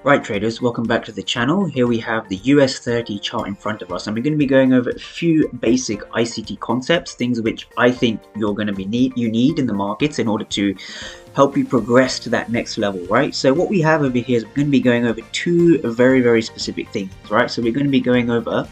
Right traders, welcome back to the channel. Here we have the US 30 chart in front of us, and we're going to be going over a few basic ICT concepts, things which I think you're going to be need in the markets in order to help you progress to that next level, right? So what we have over here is we're going to be going over two very specific things, right? So we're going to be going over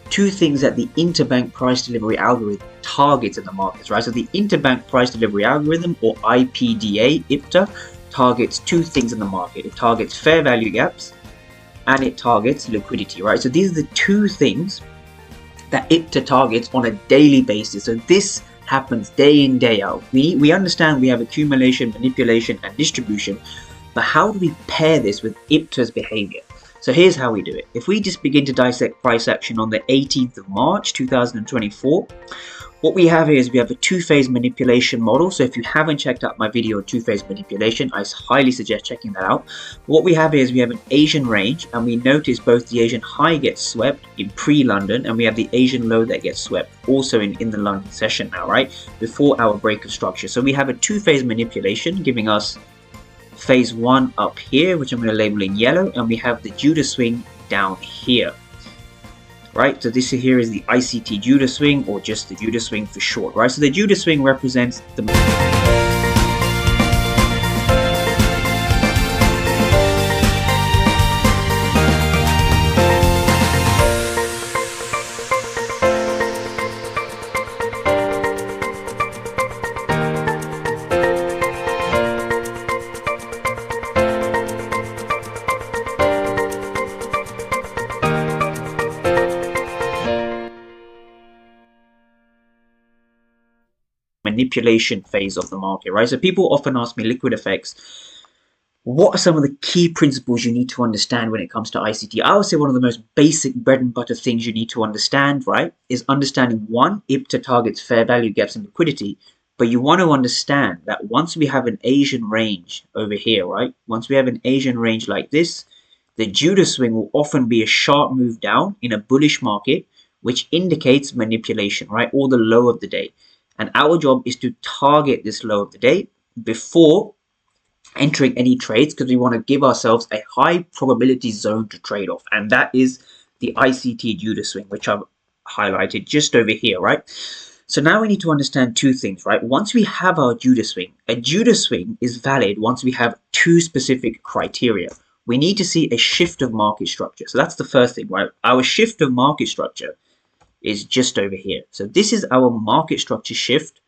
two things that the interbank price delivery algorithm targets in the markets, right? So the interbank price delivery algorithm, or IPDA, IPTA, targets two things in the market. It targets fair value gaps and it targets liquidity, right? So these are the two things that IPTA targets on a daily basis. So this happens day in, day out. We understand we have accumulation, manipulation, and distribution, but how do we pair this with IPTA's behavior? So here's how we do it. If we just begin to dissect price action on the 18th of March 2024, what we have here is we have a two-phase manipulation model. So if you haven't checked out my video on two-phase manipulation, I highly suggest checking that out. What we have here is we have an Asian range, and we notice both the Asian high gets swept in pre-London, and we have the Asian low that gets swept also in the London session now, right? Before our break of structure. So we have a two-phase manipulation giving us phase one up here, which I'm going to label in yellow, and we have the Judah swing down here. Right, so this here is the ICT Judah swing, or just the Judah swing for short, right? So the Judah swing represents the manipulation phase of the market, right? So people often ask me, liquid effects, what are some of the key principles you need to understand when it comes to ICT? I would say one of the most basic bread and butter things you need to understand, right, is understanding one, IPTA targets fair value gaps and liquidity, but you want to understand that once we have an Asian range over here, right, once we have an Asian range like this, the Judah swing will often be a sharp move down in a bullish market, which indicates manipulation, right, or the low of the day. And our job is to target this low of the day before entering any trades, because we want to give ourselves a high probability zone to trade off. And that is the ICT Judah swing, which I've highlighted just over here, right? So now we need to understand two things, right? Once we have our Judah swing, a Judah swing is valid once we have two specific criteria. We need to see a shift of market structure. So that's the first thing, right? Our shift of market structure is just over here. So this is our market structure shift,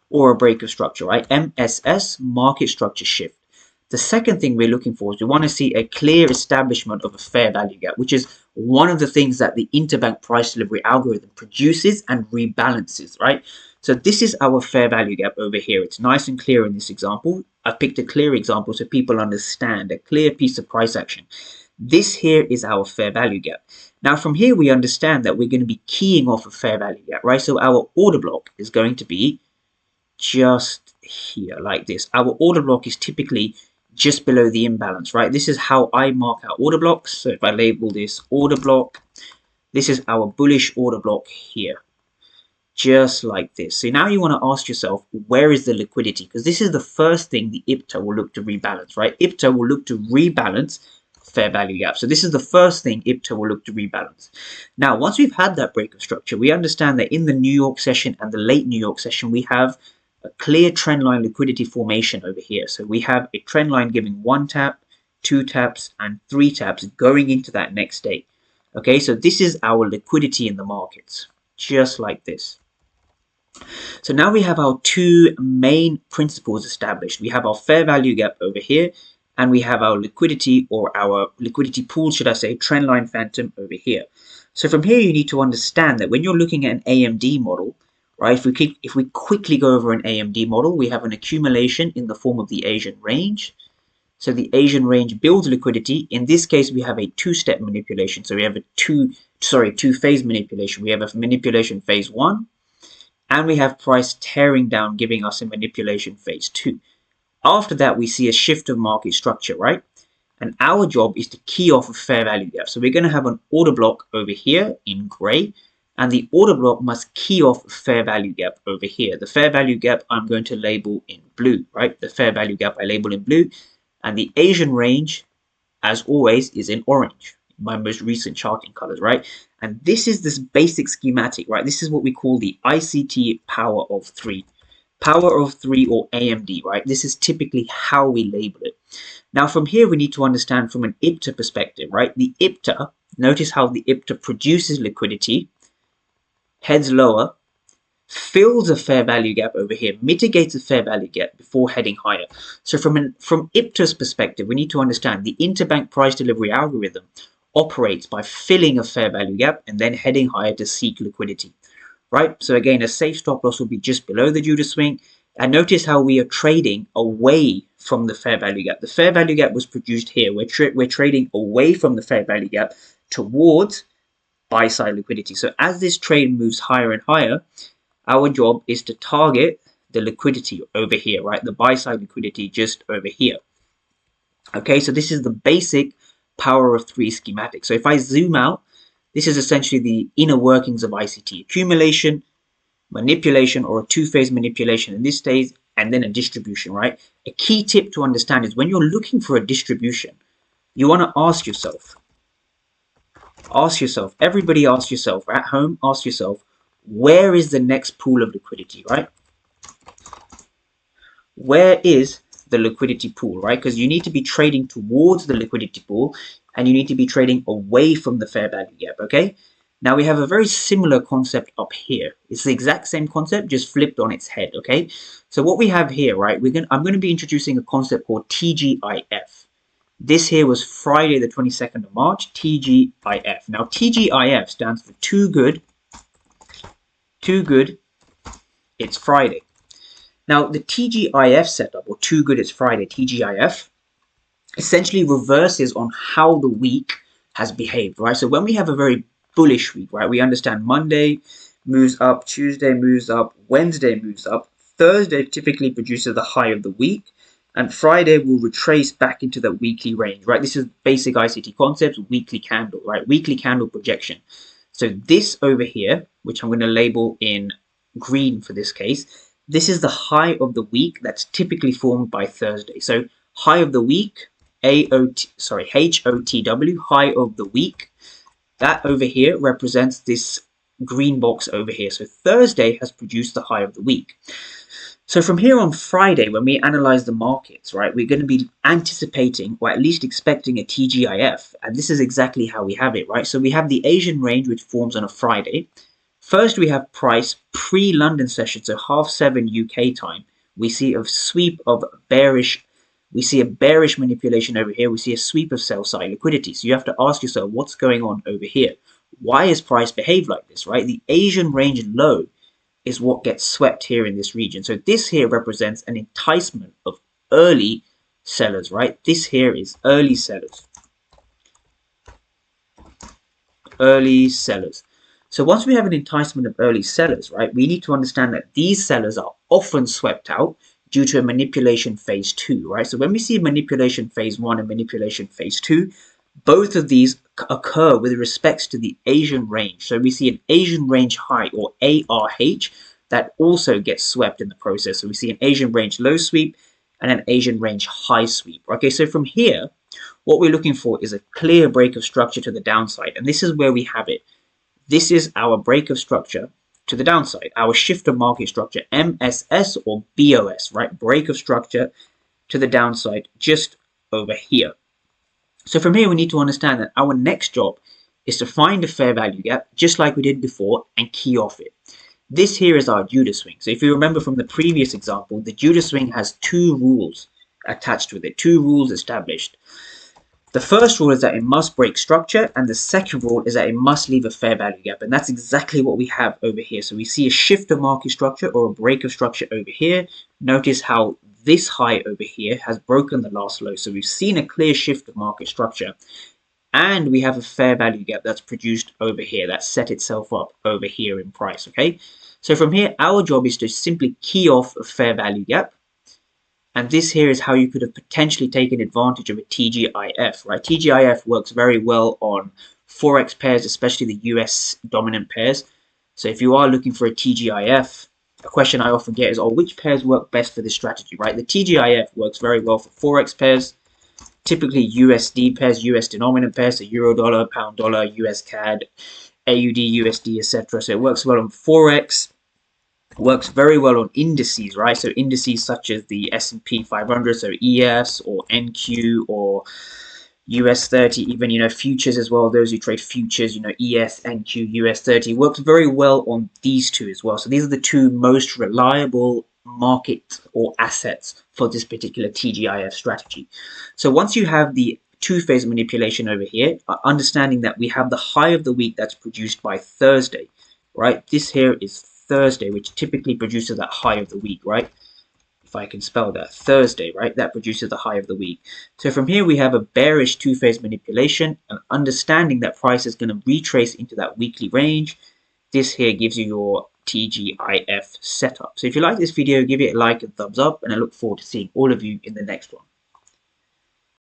or a break of structure, right? MSS, market structure shift. The second thing we're looking for is we want to see a clear establishment of a fair value gap, which is one of the things that the interbank price delivery algorithm produces and rebalances, right? So this is our fair value gap over here. It's nice and clear in this example. I've picked a clear example so people understand a clear piece of price action. This here is our fair value gap. Now from here we understand that we're going to be keying off a fair value gap, right? So our order block is going to be just here like this. Our order block is typically just below the imbalance, right? This is how I mark out order blocks. So if I label this order block, this is our bullish order block here, just like this. So now you want to ask yourself, where is the liquidity? Because this is the first thing the IPTA will look to rebalance, right? IPTA will look to rebalance fair value gap. So this is the first thing IPTA will look to rebalance. Now, once we've had that break of structure, we understand that in the New York session and the late New York session, we have a clear trend line liquidity formation over here. So we have a trend line giving one tap, two taps, and three taps going into that next day. Okay, so this is our liquidity in the markets, just like this. So now we have our two main principles established. We have our fair value gap over here, and we have our liquidity, or our liquidity pool, should I say, trend line phantom over here. So from here, you need to understand that when you're looking at an AMD model, right, if we quickly go over an AMD model, we have an accumulation in the form of the Asian range. So the Asian range builds liquidity. In this case, we have a two-step manipulation. So we have a two-phase manipulation. We have a manipulation phase one, and we have price tearing down, giving us a manipulation phase two. After that, we see a shift of market structure, right? And our job is to key off a fair value gap. So we're going to have an order block over here in gray, and the order block must key off a fair value gap over here. The fair value gap I'm going to label in blue, right? The fair value gap I label in blue, and the Asian range as always, is in orange, my most recent charting colors, right? And this is this basic schematic, right? This is what we call the ICT power of 3. Power of 3 or AMD, right? This is typically how we label it. Now from here, we need to understand from an IPTA perspective, right? The IPTA, notice how the IPTA produces liquidity, heads lower, fills a fair value gap over here, mitigates a fair value gap before heading higher. So from IPTA's perspective, we need to understand the interbank price delivery algorithm operates by filling a fair value gap and then heading higher to seek liquidity, right? So again, a safe stop loss will be just below the Judas swing. And notice how we are trading away from the fair value gap. The fair value gap was produced here. We're trading away from the fair value gap towards buy side liquidity. So as this trade moves higher and higher, our job is to target the liquidity over here, right? The buy side liquidity just over here. Okay, so this is the basic power of 3 schematic. So if I zoom out, this is essentially the inner workings of ICT: accumulation, manipulation, or a two-phase manipulation in this stage, and then a distribution, right? A key tip to understand is when you're looking for a distribution, you want to ask yourself, everybody ask yourself, at home, ask yourself, where is the next pool of liquidity, right? Where is the liquidity pool, right? Because you need to be trading towards the liquidity pool and you need to be trading away from the fair value gap, okay? Now we have a very similar concept up here. It's the exact same concept, just flipped on its head, okay? So what we have here, right, I'm going to be introducing a concept called TGIF. This here was Friday the 22nd of March, TGIF. Now TGIF stands for too good, it's Friday. Now the TGIF setup, or too good it's Friday, TGIF, essentially reverses on how the week has behaved, right? So when we have a very bullish week, right, we understand Monday moves up, Tuesday moves up, Wednesday moves up, Thursday typically produces the high of the week, and Friday will retrace back into the weekly range, right? This is basic ICT concepts, weekly candle, right? Weekly candle projection. So this over here, which I'm going to label in green for this case, this is the high of the week that's typically formed by Thursday. So high of the week, HOTW, high of the week. That over here represents this green box over here. So Thursday has produced the high of the week. So from here on Friday, when we analyze the markets, right, we're going to be anticipating or at least expecting a TGIF. And this is exactly how we have it, right? So we have the Asian range, which forms on a Friday. First, we have price pre-London session, so 7:30 UK time. We see a sweep of bearish. We see a bearish manipulation over here. We see a sweep of sell-side liquidity. So you have to ask yourself, what's going on over here? Why is price behave like this, right? The Asian range low is what gets swept here in this region. So this here represents an enticement of early sellers, right? This here is early sellers. Early sellers. So once we have an enticement of early sellers, right, we need to understand that these sellers are often swept out due to a manipulation phase 2, right? So when we see manipulation phase 1 and manipulation phase 2, both of these occur with respects to the Asian range. So we see an Asian range high, or ARH, that also gets swept in the process. So we see an Asian range low sweep and an Asian range high sweep. Okay, so from here, what we're looking for is a clear break of structure to the downside. And this is where we have it. This is our break of structure to the downside, our shift of market structure, MSS or BOS, right? Break of structure to the downside just over here. So from here, we need to understand that our next job is to find a fair value gap, just like we did before, and key off it. This here is our Judas swing. So if you remember from the previous example, the Judas swing has 2 rules attached with it, 2 rules established. The first rule is that it must break structure, and the second rule is that it must leave a fair value gap. And that's exactly what we have over here. So we see a shift of market structure or a break of structure over here. Notice how this high over here has broken the last low. So we've seen a clear shift of market structure. And we have a fair value gap that's produced over here, that set itself up over here in price, okay? So from here, our job is to simply key off a fair value gap. And this here is how you could have potentially taken advantage of a TGIF, right? TGIF works very well on forex pairs, especially the US dominant pairs. So if you are looking for a TGIF, a question I often get is, oh, which pairs work best for this strategy, right? The TGIF works very well for forex pairs. typically USD pairs, US denominator pairs, so euro dollar, pound dollar, US CAD, AUD, USD, etc. So it works well on forex. Works very well on indices, right? So indices such as the S&P 500, so ES or NQ or US 30, even, futures as well. Those who trade futures, ES, NQ, US 30 works very well on these two as well. So these are the two most reliable market or assets for this particular TGIF strategy. So once you have the two-phase manipulation over here, understanding that we have the high of the week that's produced by Thursday, right? This here is Thursday, which typically produces that high of the week, right? If I can spell that, Thursday, right? That produces the high of the week. So from here, we have a bearish two-phase manipulation, and understanding that price is going to retrace into that weekly range. This here gives you your TGIF setup. So if you like this video, give it a like and thumbs up, and I look forward to seeing all of you in the next one.